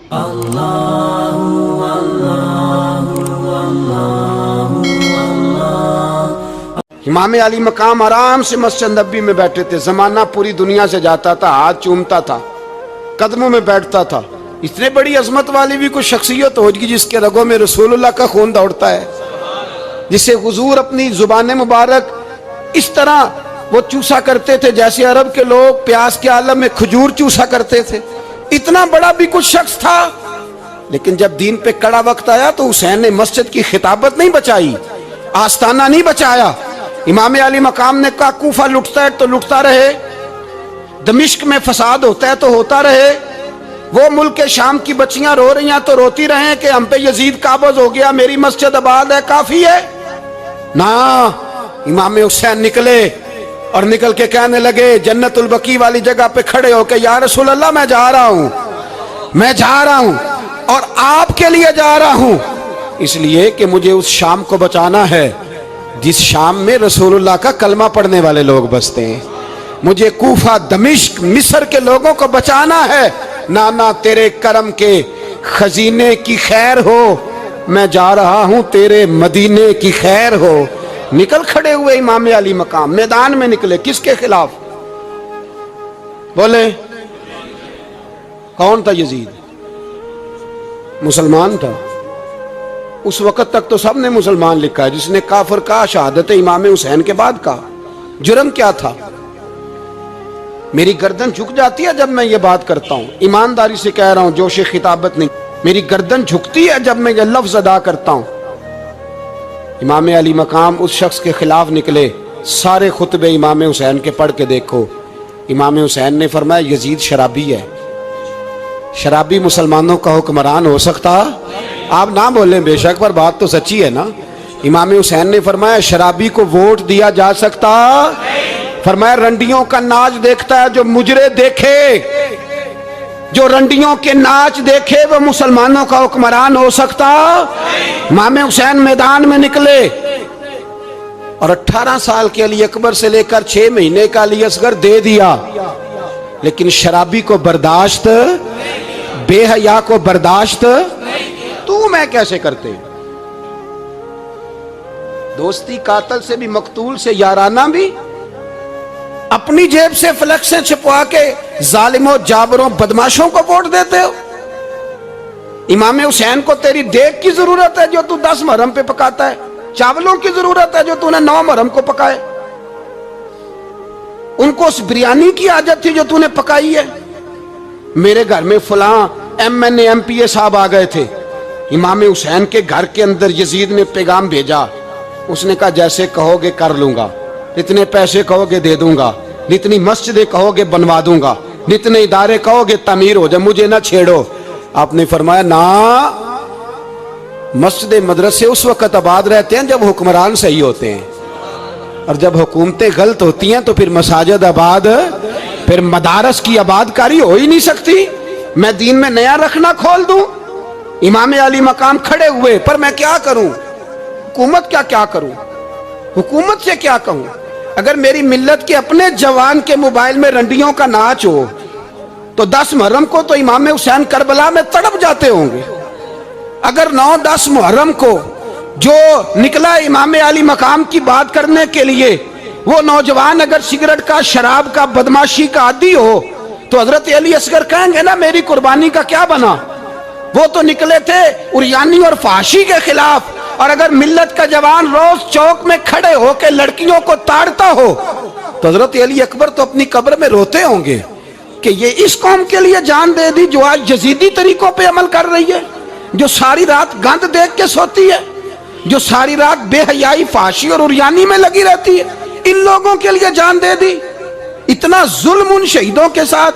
इमाम अली मकाम आराम से मस्जिद नबी में बैठे थे। जमाना पूरी दुनिया से जाता था, हाथ चूमता था, कदमों में बैठता था। इतने बड़ी अजमत वाली भी कोई शख्सियत होगी जिसके रगों में रसूलुल्लाह का खून दौड़ता है, जिसे हुजूर अपनी जुबान मुबारक इस तरह वो चूसा करते थे जैसे अरब के लोग प्यास के आलम में खजूर चूसा करते थे। इतना बड़ा भी कुछ शख्स था, लेकिन जब दीन पे कड़ा वक्त आया तो हुसैन ने मस्जिद की खिताबत नहीं बचाई, आस्ताना नहीं बचाया। इमाम अली मकाम ने कहा कूफा लुटता है तो लुटता रहे, दमिश्क में फसाद होता है तो होता रहे, वो मुल्क के शाम की बच्चियां रो रही हैं तो रोती रहे कि हम पे यजीद काबज हो गया, मेरी मस्जिद आबाद है, काफी है ना। इमाम हुसैन निकले और निकल के कहने लगे जन्नतुल बकी वाली जगह पे खड़े होके, या रसूल अल्लाह मैं जा रहा हूं, मैं जा रहा हूं और आपके लिए जा रहा हूं, इसलिए कि मुझे उस शाम को बचाना है जिस शाम में रसूलुल्लाह का कलमा पढ़ने वाले लोग बसते हैं। मुझे कूफा, दमिश्क, मिस्र के लोगों को बचाना है। नाना तेरे करम के खजीने की खैर हो, मैं जा रहा हूं तेरे मदीने की खैर हो। निकल खड़े हुए इमाम अली मकाम, मैदान में निकले। किसके खिलाफ? बोले कौन था? यजीद मुसलमान था। उस वक्त तक तो सबने मुसलमान लिखा है, जिसने काफिर कहा शहादत इमाम हुसैन के बाद कहा। जुर्म क्या था? मेरी गर्दन झुक जाती है जब मैं ये बात करता हूं, ईमानदारी से कह रहा हूं, जोश खिताबत नहीं, मेरी गर्दन झुकती है जब मैं ये लफ्ज अदा करता हूं। इमाम अली मकाम उस शख्स के खिलाफ निकले। सारे खुतबे इमाम हुसैन के पढ़ के देखो। इमाम हुसैन ने फरमाया यजीद शराबी है। शराबी मुसलमानों का हुक्मरान हो सकता? आप ना बोलें बेशक, पर बात तो सच्ची है ना। इमाम हुसैन ने फरमाया शराबी को वोट दिया जा सकता? फरमाया रंडियों का नाच देखता है जो मुजरे देखे, जो रंडियों के नाच देखे वो मुसलमानों का हुक्मरान हो सकता? इमाम हुसैन मैदान में निकले और 18 साल के अली अकबर से लेकर 6 महीने का अली असगर दे दिया, लेकिन शराबी को बर्दाश्त, बेहया को बर्दाश्त तू मैं कैसे करते? दोस्ती कातल से भी, मकतूल से याराना भी, अपनी जेब से फ्लेक्सें छिपवा के जालिमों, जाबरों, बदमाशों को वोट देते हो। इमाम हुसैन को तेरी देग की जरूरत है जो तू 10 मुहर्रम पे पकाता है, चावलों की जरूरत है जो तूने 9 मुहर्रम को पकाए। उनको उस बिरयानी की आदत थी जो तूने पकाई है। मेरे घर में फलां MNA MPA साहब आ गए थे, इमाम हुसैन के घर के अंदर यजीद ने पैगाम भेजा। उसने कहा जैसे कहोगे कर लूंगा, जितने पैसे कहोगे दे दूंगा, जितनी मस्जिदें कहोगे बनवा दूंगा, जितने इदारे कहोगे तामीर हो जाए, मुझे ना छेड़ो। आपने फरमाया ना, मस्जिद मदरसे उस वक्त आबाद रहते हैं जब हुक्मरान सही होते हैं, और जब हुकूमतें गलत होती हैं तो फिर मसाजिद आबाद, फिर मदारस की आबादकारी हो ही नहीं सकती। मैं दीन में नया रखना खोल दूं? इमाम अली मकाम खड़े हुए, पर मैं क्या करूं? हुकूमत क्या करूं? हुकूमत से क्या कहूं? अगर मेरी मिल्लत के अपने जवान के मोबाइल में रंडियों का नाच हो तो 10 मुहर्रम को तो इमाम हुसैन करबला में तड़प जाते होंगे। अगर 9-10 मुहर्रम को जो निकला इमाम अली मकाम की बात करने के लिए, वो नौजवान अगर सिगरेट का, शराब का, बदमाशी का आदी हो तो हजरत अली असगर कहेंगे ना मेरी कुर्बानी का क्या बना? वो तो निकले थे उरियानी और फाशी के खिलाफ। और अगर मिल्लत का जवान रोज चौक में खड़े होकर लड़कियों को ताड़ता हो तो हजरत अली अकबर तो अपनी कब्र में रोते होंगे कि ये इस कौम के लिए जान दे दी जो आज यजीदी तरीकों पे अमल कर रही है, जो सारी रात गंद देख के सोती है, जो सारी रात बेहयाई, फाशी और उरियानी में लगी रहती है। इन लोगों के लिए जान दे दी। इतना जुल्म उन शहीदों के साथ।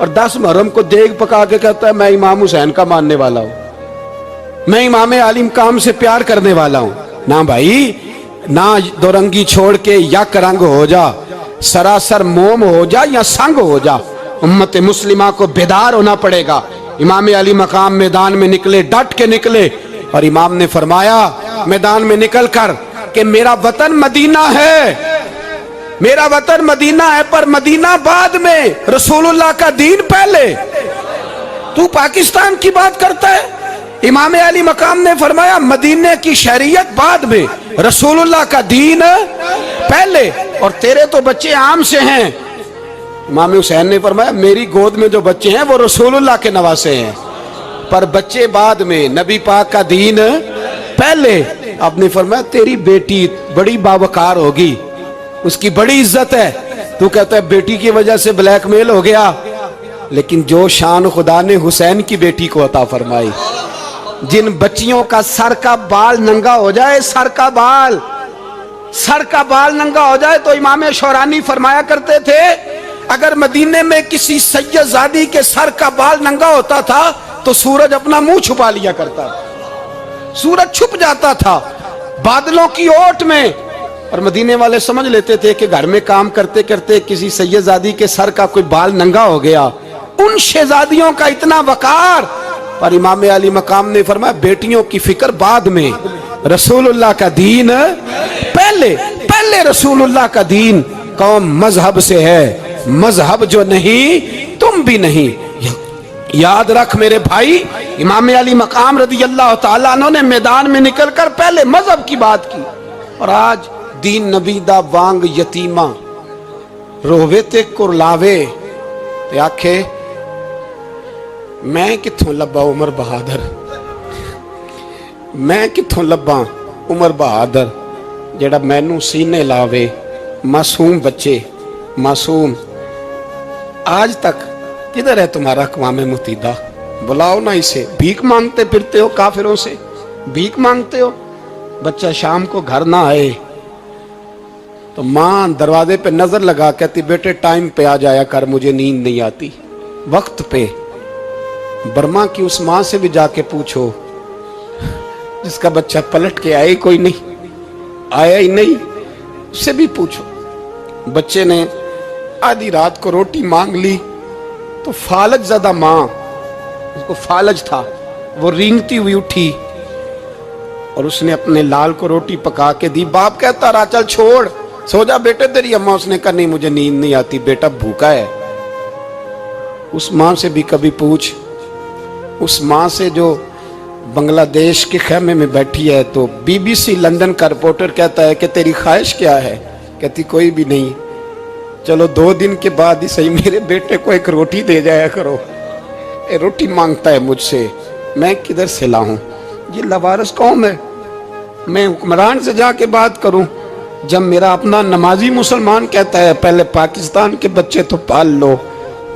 और 10 मुहर्रम को देग पका के कहता है मैं इमाम हुसैन का मानने वाला हूं, मैं इमाम अली मकाम से प्यार करने वाला हूं। ना भाई, ना दो रंगी छोड़ के यक रंग हो जा, सरासर मोम हो जा या संग हो जा, उम्मत मुस्लिमा को बेदार होना पड़ेगा। इमाम अली मकाम मैदान में निकले, डट के निकले, और इमाम ने फरमाया मैदान में निकल कर कि मेरा वतन मदीना है, मेरा वतन मदीना है, पर मदीना बाद में, रसूलुल्लाह का दीन पहले। तू पाकिस्तान की बात करता है। इमाम अली मकाम ने फरमाया मदीने की शरीयत बाद में, रसूलुल्लाह का दीन पहले, और तेरे तो बच्चे आम से हैं। इमाम हुसैन ने फरमाया मेरी गोद में जो बच्चे हैं वो रसूलुल्लाह के नवासे हैं, पर बच्चे बाद में, नबी पाक का दीन पहले। आपने फरमाया तेरी बेटी बड़ी बावकार होगी, उसकी बड़ी इज्जत है, तू कहता है बेटी की वजह से ब्लैकमेल हो गया। लेकिन जो शान खुदा ने हुसैन की बेटी को अता फरमाई, जिन बच्चियों का सर का बाल नंगा हो जाए, सर का बाल नंगा हो जाए, तो इमाम शौरानी फरमाया करते थे अगर मदीने में किसी सैयदजादी के सर का बाल नंगा होता था तो सूरज अपना मुंह छुपा लिया करता था, सूरज छुप जाता था बादलों की ओट में। और मदीने वाले समझ लेते थे कि घर में काम करते करते किसी सैयदजादी के सर का कोई बाल नंगा हो गया। उन शहजादियों का इतना वकार, पर इमाम अली मकाम ने फरमाया बेटियों की फिक्र बाद में, रसूलुल्लाह का दीन पहले। पहले रसूलुल्लाह का दीन कौम मजहब से है, मजहब जो नहीं तुम भी नहीं। याद रख मेरे भाई, इमाम अली मकाम रदी अल्लाह तआला अन्हु ने मैदान में निकलकर पहले मजहब की बात की। और आज दीन नबी दा वांग यतीमा रोवे ते कुरलावे ते आखे मैं किथों लब्बा उमर बहादुर, मैं किथों लब्बा उमर बहादुर जेड़ा मैनू सीने लावे। मासूम बच्चे, मासूम। आज तक किधर है तुम्हारा अक़वाम मुत्तहिदा? बुलाओ ना इसे। भीख मांगते फिरते हो, काफिरों से भीख मांगते हो। बच्चा शाम को घर ना आए तो माँ दरवाजे पे नजर लगा कहती बेटे टाइम पे आ जाया कर, मुझे नींद नहीं आती, वक्त पे। बर्मा की उस माँ से भी जाके पूछो जिसका बच्चा पलट के आए कोई नहीं, आया ही नहीं, उससे भी पूछो। बच्चे ने आधी रात को रोटी मांग ली तो फालज ज़्यादा माँ, उसको फालज था, वो रेंगती हुई उठी और उसने अपने लाल को रोटी पका के दी। बाप कहता रहा चल छोड़, सो जा बेटे तेरी अम्मा। उसने कहा नहीं मुझे नींद नहीं आती, बेटा भूखा है। उस माँ से भी कभी पूछ, उस माँ से जो बांग्लादेश के खेमे में बैठी है। तो BBC लंदन का रिपोर्टर कहता है कि तेरी ख्वाहिश क्या है? कहती कोई भी नहीं, चलो 2 दिन के बाद ही सही मेरे बेटे को एक रोटी दे जाया करो, ये रोटी मांगता है मुझसे, मैं किधर से लाऊं? ये लवारिस कौम है, मैं हुक्मरान से जाके बात करूं? जब मेरा अपना नमाजी मुसलमान कहता है पहले पाकिस्तान के बच्चे तो पाल लो।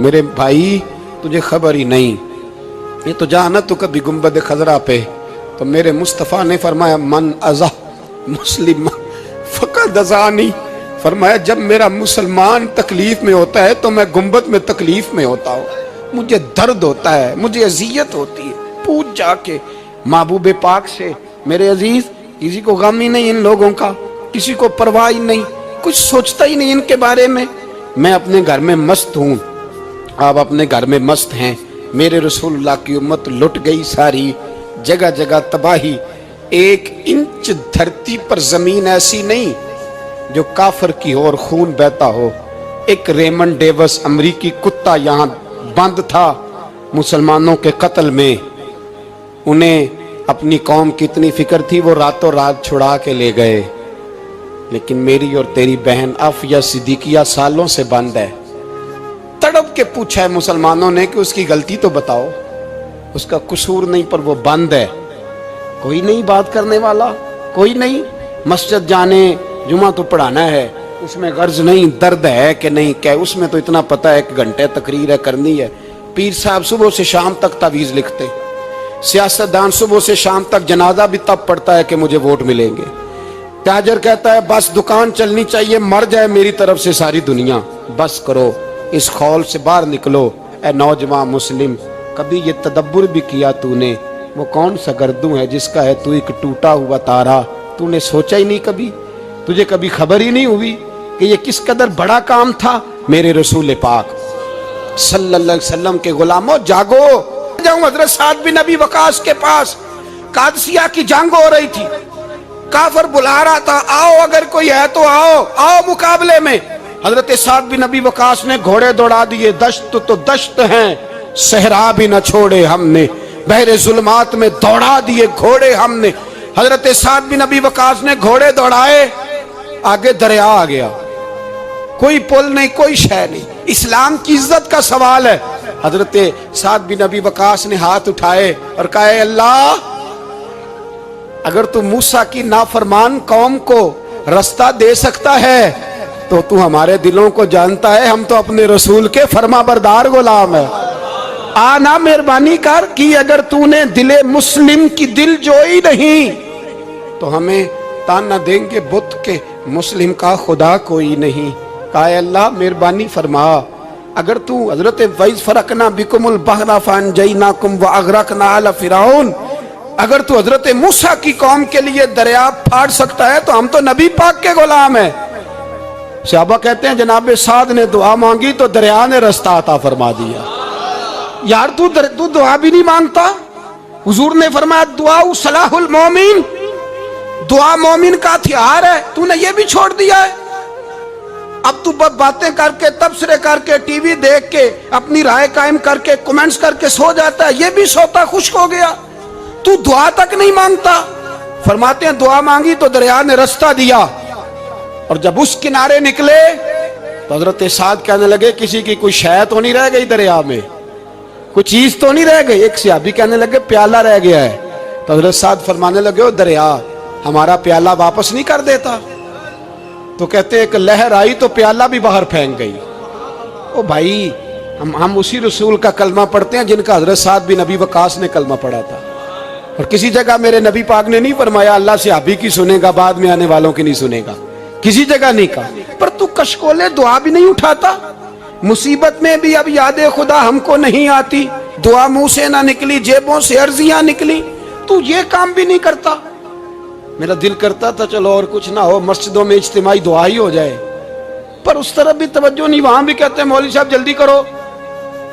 मेरे भाई तुझे खबर ही नहीं, ये तो जाना तो कभी गुंबद खजरा पे, तो मेरे मुस्तफ़ा ने फरमाया मन अज़ा मुस्लिम फ़क़द अज़ानी। फरमाया जब मेरा मुसलमान तकलीफ में होता है तो मैं गुंबद में तकलीफ में होता हूँ, मुझे दर्द होता है, मुझे अजियत होती है। पूछ जाके महबूब पाक से, मेरे अजीज किसी को गम ही नहीं इन लोगों का, किसी को परवाह ही नहीं, कुछ सोचता ही नहीं इनके बारे में। मैं अपने घर में मस्त हूँ, आप अपने घर में मस्त हैं। मेरे रसूलुल्लाह की उम्मत लुट गई सारी, जगह जगह तबाही। 1 इंच धरती पर जमीन ऐसी नहीं जो काफिर की हो और खून बहता हो। एक रेमंड डेविस अमरीकी कुत्ता यहाँ बंद था मुसलमानों के कत्ल में, उन्हें अपनी कौम की इतनी फिक्र थी वो रातों रात छुड़ा के ले गए। लेकिन मेरी और तेरी बहन आफिया सिद्दीकिया सालों से बंद है। तड़प के पूछा है मुसलमानों ने कि उसकी गलती तो बताओ, उसका कसूर नहीं पर वो बंद है। कोई नहीं बात करने वाला, कोई नहीं। मस्जिद जाने, जुमा तो पढ़ाना है, उसमें गर्ज नहीं, दर्द है कि नहीं क्या, उसमें तो इतना पता है 1 घंटे तकरीर है करनी है। पीर साहब सुबह से शाम तक तावीज़ लिखते, सियासतदान सुबह से शाम तक जनाजा भी तब पड़ता है कि मुझे वोट मिलेंगे। ताजर कहता है बस दुकान चलनी चाहिए, मर जाए मेरी तरफ से सारी दुनिया, बस करो, इस खौल से बाहर निकलो। ए नौजवान मुस्लिम, कभी ये तदब्बुर भी किया तूने, वो कौन सा गर्दू है जिसका है तू एक टूटा हुआ तारा? तूने सोचा ही नहीं कभी, तुझे कभी खबर ही नहीं हुई कि ये किस कदर बड़ा काम था? मेरे रसूल पाक सल्लल्लाहु अलैहि वसल्लम के गुलामों जागो। जाऊं हजरत साद बिन अबी वकास के पास, कादसिया की जंग हो रही थी, काफिर बुला रहा था, आओ अगर कोई है तो आओ, आओ मुकाबले में। हजरत साद बिन अबी वकास ने घोड़े दौड़ा दिए, दश्त तो दश्त हैं, सहरा भी न छोड़े हमने, बहरे जुल्मात में दौड़ा दिए घोड़े हमने। हजरत साद बिन अबी वकास ने घोड़े दौड़ाए, आगे दरिया आ गया, कोई पुल नहीं, कोई शय नहीं। इस्लाम की इज्जत का सवाल है। हजरत साद बिन अबी वकास ने हाथ उठाए और कहा, अल्लाह, अगर तू मूसा की नाफरमान कौम को रास्ता दे सकता है तो तू हमारे दिलों को जानता है, हम तो अपने रसूल के फरमाबरदार गुलाम है। आना मेहरबानी कर कि अगर तूने दिले मुस्लिम की दिल जोई नहीं तो हमें ताना देंगे बुत के मुस्लिम का खुदा कोई नहीं। कहा, अल्लाह मेहरबानी फरमा, अगर तू हजरत वैस फरकना बिकुमुल बहरा फअनजयनाकुम व अगरकना आला फिरौन, अगर तू हजरत मूसा की कौम के लिए दरिया फाड़ सकता है तो हम तो नबी पाक के गुलाम है। सहाबा कहते हैं जनाब साद ने दुआ मांगी तो दरिया ने रास्ता अता फरमा दिया। यार तू दुआ भी नहीं मांगता। हुजूर ने फरमाया दुआ सलाहुल मोमिन, दुआ मोमिन का हथियार है, तूने ये भी छोड़ दिया है। अब तू बातें करके, तबसरे करके, टीवी देख के, अपनी राय कायम करके, कमेंट्स करके सो जाता है, ये भी सोता खुश्क हो गया। तू दुआ तक नहीं मांगता। फरमाते हैं दुआ मांगी तो दरिया ने रास्ता दिया, और जब उस किनारे निकले तो हजरत साद कहने लगे किसी की कोई शय तो नहीं रह गई दरिया में, कोई चीज तो नहीं रह गई। एक सहाबी कहने लगे प्याला रह गया है। तो हजरत साद फरमाने लगे, ओ दरिया, हमारा प्याला वापस नहीं कर देता? तो कहते एक लहर आई तो प्याला भी बाहर फेंक गई। ओ भाई, हम उसी रसूल का कलमा पढ़ते हैं जिनका हजरत साद बिन अबी वकास ने कलमा पढ़ा था। और किसी जगह मेरे नबी पाक ने नहीं फरमाया अल्लाह से सहाबी की सुनेगा, बाद में आने वालों की नहीं सुनेगा, किसी जगह नहीं कहा। पर तू कशकोले दुआ भी नहीं उठाता। मुसीबत में भी अब यादे खुदा हमको नहीं आती, दुआ मुंह से ना निकली, जेबों से अर्जियां निकली, तू ये काम भी नहीं करता। मेरा दिल करता था चलो और कुछ ना हो, मस्जिदों में इज्तिमाई दुआ ही हो जाए, पर उस तरफ भी तवज्जो नहीं। वहां भी कहते हैं मौलवी साहब जल्दी करो,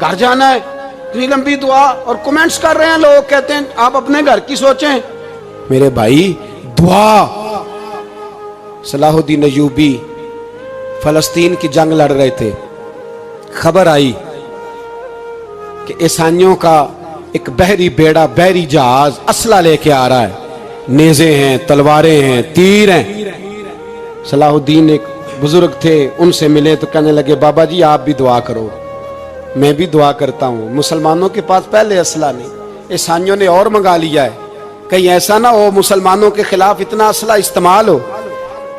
घर जाना है, इतनी लंबी दुआ, और कमेंट्स कर रहे हैं लोग, कहते हैं आप अपने घर की सोचें। मेरे भाई, दुआ। सलाहुद्दीन अय्यूबी फलस्तीन की जंग लड़ रहे थे, खबर आई कि ईसाइयों का एक बहरी बेड़ा, बहरी जहाज असला लेके आ रहा है, नेज़े हैं, तलवारें हैं, तीर हैं। सलाहुद्दीन एक बुजुर्ग थे, उनसे मिले तो कहने लगे बाबा जी आप भी दुआ करो। मैं भी दुआ करता हूँ। मुसलमानों के पास पहले असला नहीं, ईसाइयों ने और मंगा लिया है, कहीं ऐसा ना हो मुसलमानों के खिलाफ इतना असला इस्तेमाल हो।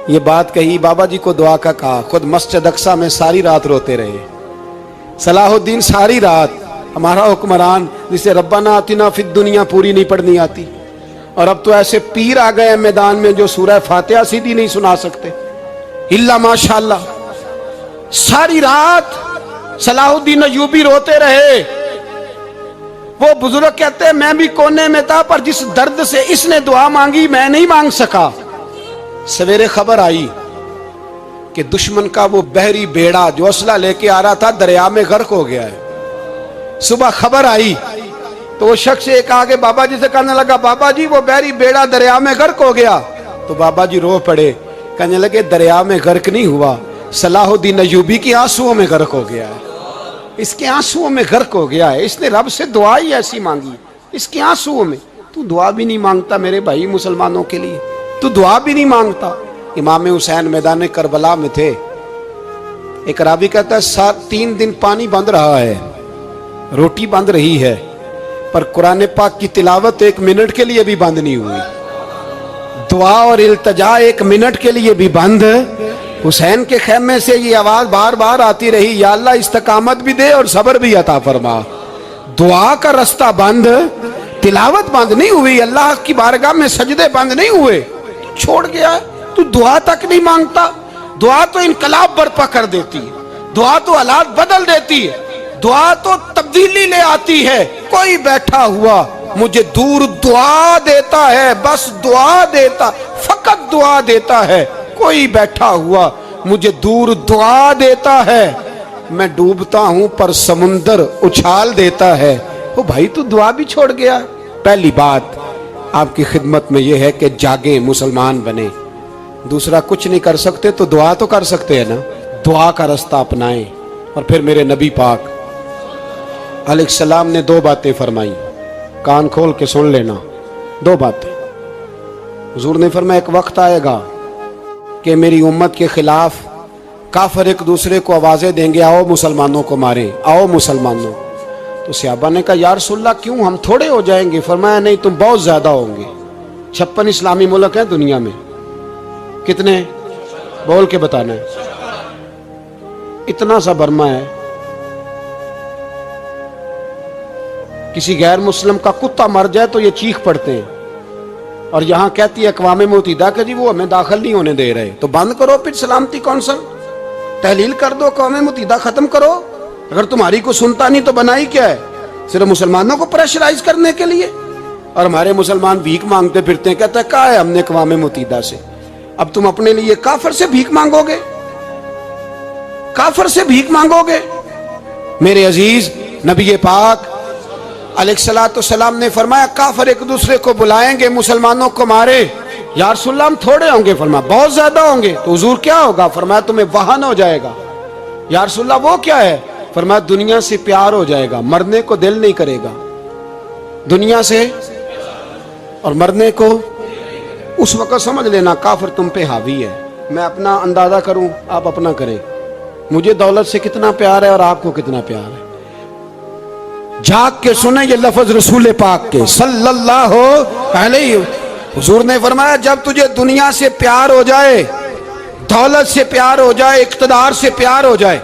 ये बात कही, बाबा जी को दुआ का कहा, खुद मस्जिद अक्सा में सारी रात रोते रहे। सलाहुद्दीन सारी रात, हमारा हुक्मरान जिसे रब्बाना आतिना फिद दुनिया पूरी नहीं पढ़नी आती, और अब तो ऐसे पीर आ गए मैदान में जो सूरह फातिहा सीधी नहीं सुना सकते, इल्ला माशाअल्लाह। सारी रात सलाहुद्दीन अय्यूबी रोते रहे। वो बुजुर्ग कहते हैं मैं भी कोने में था, पर जिस दर्द से इसने दुआ मांगी मैं नहीं मांग सका। सवेरे खबर आई कि दुश्मन का वो बहरी बेड़ा जो असला लेके आ रहा था दरिया में गर्क हो गया है। सुबह खबर आई तो वो शख्स एक आगे बाबा जी से कहने लगा बाबा जी वो बहरी बेड़ा दरिया में गर्क हो गया। तो बाबा जी रो पड़े, कहने लगे दरिया में गर्क नहीं हुआ, सलाहुद्दीन अय्यूबी के आंसुओं में गर्क हो गया है, इसके आंसुओं में गर्क हो गया है, इसने रब से दुआ ही ऐसी मांगी इसके आंसुओं में। तू दुआ भी नहीं मांगता मेरे भाई मुसलमानों के लिए, तू दुआ भी नहीं मांगता। इमाम हुसैन मैदान करबला में थे, एक रावी कहता है 3 दिन पानी बंद रहा है, रोटी बंद रही है, पर कुरान पाक की तिलावत 1 मिनट के लिए भी बंद नहीं हुई, दुआ और इल्तिजा 1 मिनट के लिए भी बंद। हुसैन के खेमे से ये आवाज बार बार आती रही, या अल्लाह इस्तकामत भी दे और सब्र भी अता फरमा। दुआ का रास्ता बंद, तिलावत बंद नहीं हुई, अल्लाह की बारगाह में सजदे बंद नहीं हुए, छोड़ गया। तू दुआ तक नहीं मांगता। दुआ तो इनकलाब बर्पा कर देती है, दुआ तो हालात बदल देती है, दुआ तो तब्दीली ले आती है। कोई बैठा हुआ मुझे दूर दुआ देता है, बस दुआ देता, फकत दुआ देता है। कोई बैठा हुआ मुझे दूर दुआ देता है, मैं डूबता हूं पर समुंदर उछाल देता है। ओ भाई तू दुआ भी छोड़ गया। पहली बात आपकी खिदमत में यह है कि जागे, मुसलमान बने। दूसरा कुछ नहीं कर सकते तो दुआ तो कर सकते हैं ना, दुआ का रास्ता अपनाएं। और फिर मेरे नबी पाक अलैहिस्सलाम ने दो बातें फरमाई, कान खोल के सुन लेना। दो बातें हुजूर ने फरमाया, एक वक्त आएगा कि मेरी उम्मत के खिलाफ काफिर एक दूसरे को आवाजें देंगे, आओ मुसलमानों को मारें, आओ मुसलमानों। तो सहाबा ने कहा, या रसूलल्लाह क्यों, हम थोड़े हो जाएंगे? फरमाया, नहीं, तुम बहुत ज्यादा होंगे। 56 इस्लामी मुल्क हैं दुनिया में, कितने बोल के बताना है? इतना सा बर्मा है, किसी गैर मुस्लिम का कुत्ता मर जाए तो ये चीख पड़ते हैं, और यहां कहती है अक़वाम मुत्तहिदा कि जी वो हमें दाखिल नहीं होने दे रहे। तो बंद करो फिर सलामती कौंसिल, तहलील कर दो, अक़वाम मुत्तहिदा खत्म करो। अगर तुम्हारी को सुनता नहीं तो बनाई क्या है? सिर्फ मुसलमानों को प्रेशराइज करने के लिए। और हमारे मुसलमान भीख मांगते फिरते हैं, कहते हैं कहा है हमने अक़वाम मुत्तहिदा से। अब तुम अपने लिए काफिर से भीख मांगोगे, काफिर से भीख मांगोगे? मेरे अजीज नबी पाक अलैहिस्सलाम ने फरमाया, काफिर एक दूसरे को बुलाएंगे, मुसलमानों को मारे। या रसूलल्लाह हम थोड़े होंगे? फरमाया, बहुत ज्यादा होंगे। तो हुजूर क्या होगा? फरमाया, तुम्हें वहन हो जाएगा। या रसूलल्लाह वो क्या है? फरमाया, दुनिया से प्यार हो जाएगा, मरने को दिल नहीं करेगा। दुनिया से और मरने को उस वक्त समझ लेना काफिर तुम पे हावी है। मैं अपना अंदाजा करूं, आप अपना करें। मुझे दौलत से कितना प्यार है और आपको कितना प्यार है। झांक के सुने ये लफ्ज रसूल पाक के सल्लल्लाहु अलैहि। हुजूर ने फरमाया, जब तुझे दुनिया से प्यार हो जाए, दौलत से प्यार हो जाए, इक़्तिदार से प्यार हो जाए,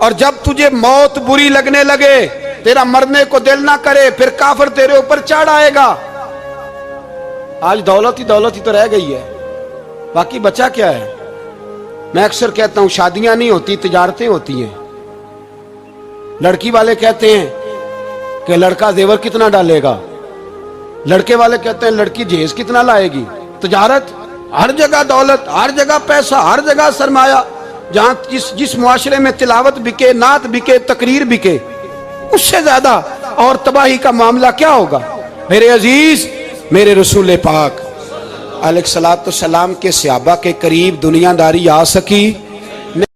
और जब तुझे मौत बुरी लगने लगे, तेरा मरने को दिल ना करे, फिर काफिर तेरे ऊपर चढ़ आएगा। आज दौलत ही तो रह गई है, बाकी बचा क्या है? मैं अक्सर कहता हूं, शादियां नहीं होती, तिजारतें होती हैं। लड़की वाले कहते हैं कि लड़का जेवर कितना डालेगा, लड़के वाले कहते हैं लड़की जहेज कितना लाएगी। तिजारत, हर जगह दौलत, हर जगह पैसा, हर जगह सरमाया। जहां जिस मुआशरे में तिलावत बिके, नात बिके, तकरीर बिके, उससे ज्यादा और तबाही का मामला क्या होगा? मेरे अजीज, मेरे रसूल पाक अलैहिस्सलाम के सहाबा के करीब दुनियादारी आ सकी?